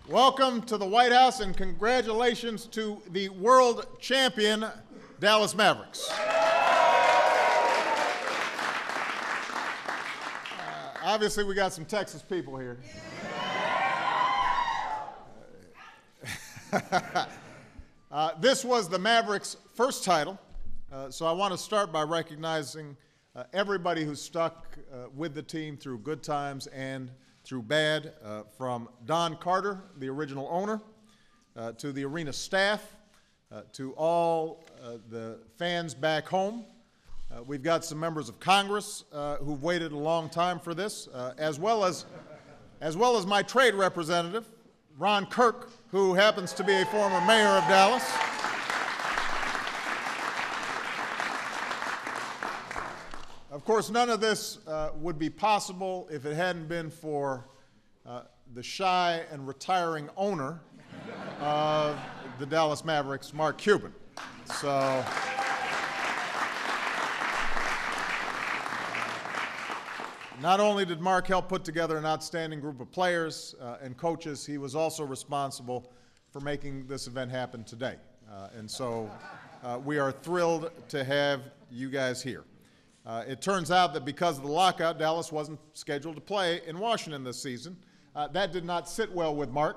Welcome to the White House and congratulations to the world champion Dallas Mavericks. Obviously, we got some Texas people here. This was the Mavericks' first title, so I want to start by recognizing everybody who stuck with the team through good times and through bad, from Don Carter, the original owner, to the arena staff, to all the fans back home. We've got some members of Congress who've waited a long time for this, as well as my trade representative, Ron Kirk, who happens to be a former mayor of Dallas. Of course, none of this would be possible if it hadn't been for the shy and retiring owner of the Dallas Mavericks, Mark Cuban. So, not only did Mark help put together an outstanding group of players and coaches, he was also responsible for making this event happen today. And so we are thrilled to have you guys here. It turns out that because of the lockout, Dallas wasn't scheduled to play in Washington this season. That did not sit well with Mark.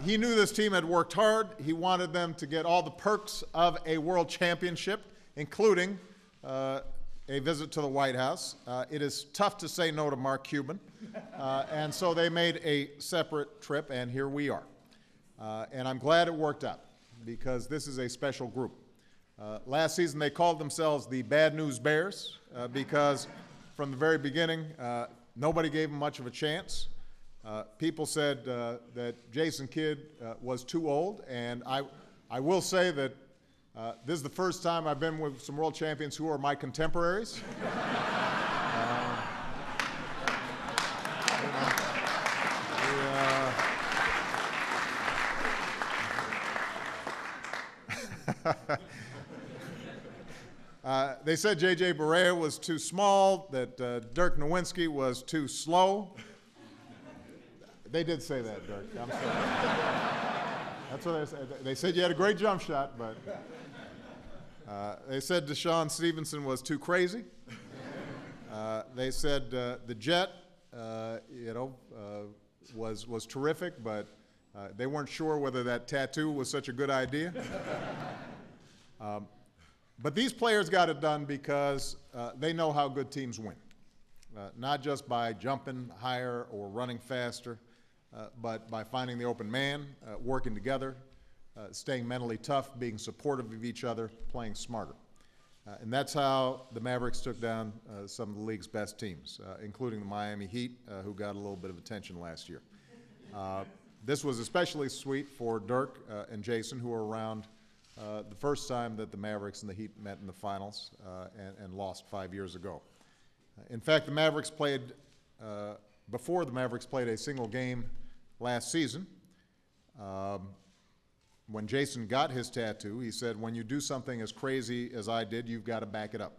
He knew this team had worked hard. He wanted them to get all the perks of a world championship, including a visit to the White House. It is tough to say no to Mark Cuban, and so they made a separate trip, and here we are. And I'm glad it worked out, because this is a special group. Last season, they called themselves the Bad News Bears because from the very beginning, nobody gave them much of a chance. People said that Jason Kidd was too old, and I will say that this is the first time I've been with some world champions who are my contemporaries. They said J.J. Barea was too small, that Dirk Nowitzki was too slow. They did say that, Dirk. I'm sorry. That's what they said. They said you had a great jump shot, but they said Deshaun Stevenson was too crazy. They said the Jet, was terrific, but they weren't sure whether that tattoo was such a good idea. But these players got it done because they know how good teams win, not just by jumping higher or running faster, but by finding the open man, working together, staying mentally tough, being supportive of each other, playing smarter. And that's how the Mavericks took down some of the league's best teams, including the Miami Heat, who got a little bit of attention last year. This was especially sweet for Dirk and Jason, who were around the first time that the Mavericks and the Heat met in the finals and lost 5 years ago. In fact, the Mavericks played, before the Mavericks played a single game last season, when Jason got his tattoo, he said, when you do something as crazy as I did, you've got to back it up.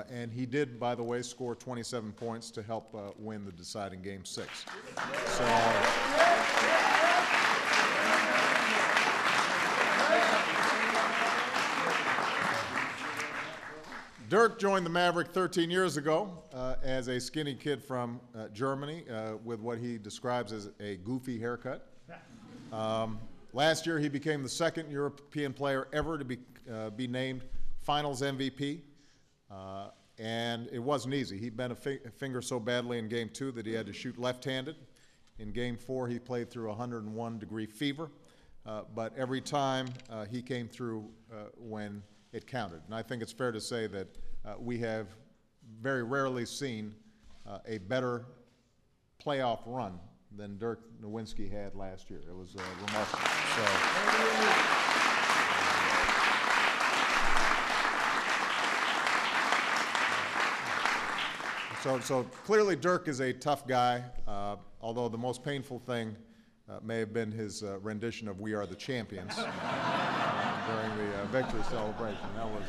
And he did, by the way, score 27 points to help win the deciding Game 6. So, Dirk joined the Maverick 13 years ago as a skinny kid from Germany with what he describes as a goofy haircut. Last year, he became the second European player ever to be named Finals MVP, and it wasn't easy. He bent a finger so badly in Game 2 that he had to shoot left-handed. In Game 4, he played through 101-degree fever, but every time he came through when it counted. And I think it's fair to say that we have very rarely seen a better playoff run than Dirk Nowitzki had last year. It was remarkable. So clearly Dirk is a tough guy, although the most painful thing may have been his rendition of "We Are the Champions" during the victory celebration. That was.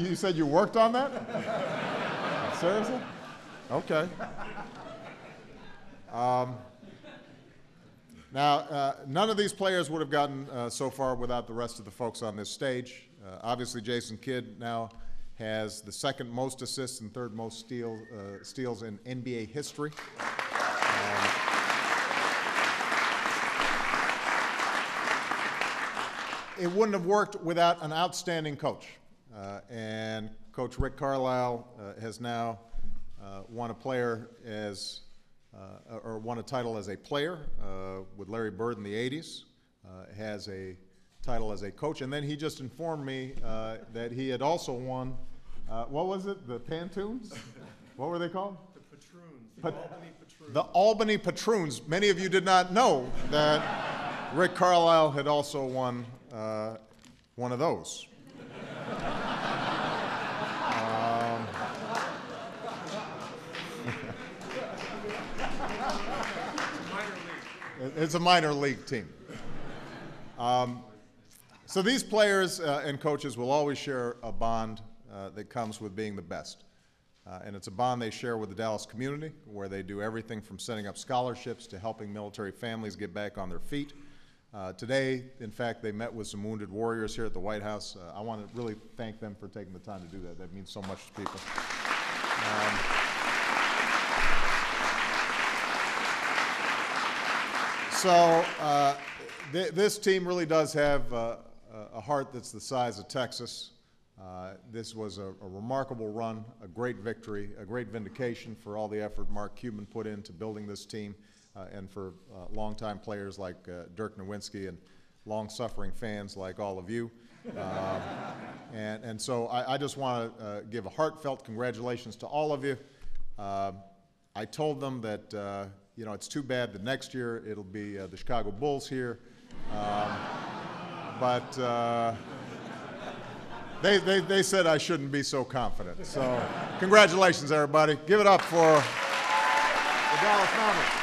You said you worked on that? Seriously? Okay. Now, none of these players would have gotten so far without the rest of the folks on this stage. Obviously, Jason Kidd now has the second most assists and third most steals in NBA history. It wouldn't have worked without an outstanding coach. And Coach Rick Carlisle has now won a title as a player with Larry Bird in the 80s, has a title as a coach, and then he just informed me that he had also won, what was it, the Pantoons? What were they called? The Patroons, the Albany Patroons. The Albany Patroons. Many of you did not know that Rick Carlisle had also won one of those. It's a minor league team. So these players and coaches will always share a bond that comes with being the best. And it's a bond they share with the Dallas community, where they do everything from setting up scholarships to helping military families get back on their feet. Today, in fact, they met with some wounded warriors here at the White House. I want to really thank them for taking the time to do that. That means so much to people. So this team really does have a heart that's the size of Texas. This was a remarkable run, a great victory, a great vindication for all the effort Mark Cuban put into building this team, and for longtime players like Dirk Nowitzki and long-suffering fans like all of you. And so I just want to give a heartfelt congratulations to all of you. I told them that it's too bad that next year it'll be the Chicago Bulls here, but they said I shouldn't be so confident. So congratulations, everybody. Give it up for the Dallas Mavericks.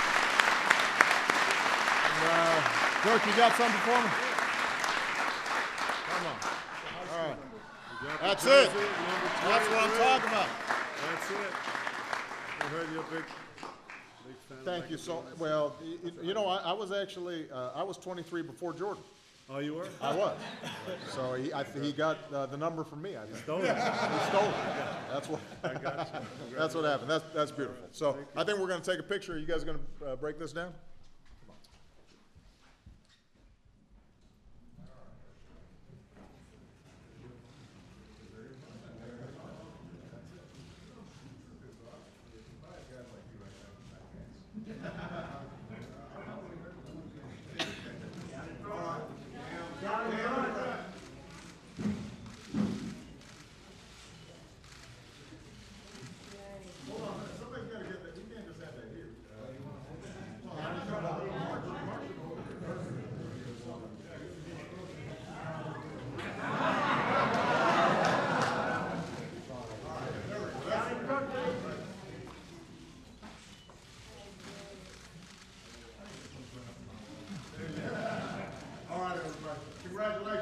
And, Dirk, you got something for me? Come on. All right. That's it. That's what I'm talking about. That's it. I heard you're a big fan. Thank you so well. I was actually I was 23 before Jordan. Oh, you were? I was. So he got the number from me. I think. Stole it. He stole it. That's what. I got you. That's what happened. That's beautiful. So I think we're going to take a picture. Are you guys going to break this down? Congratulations.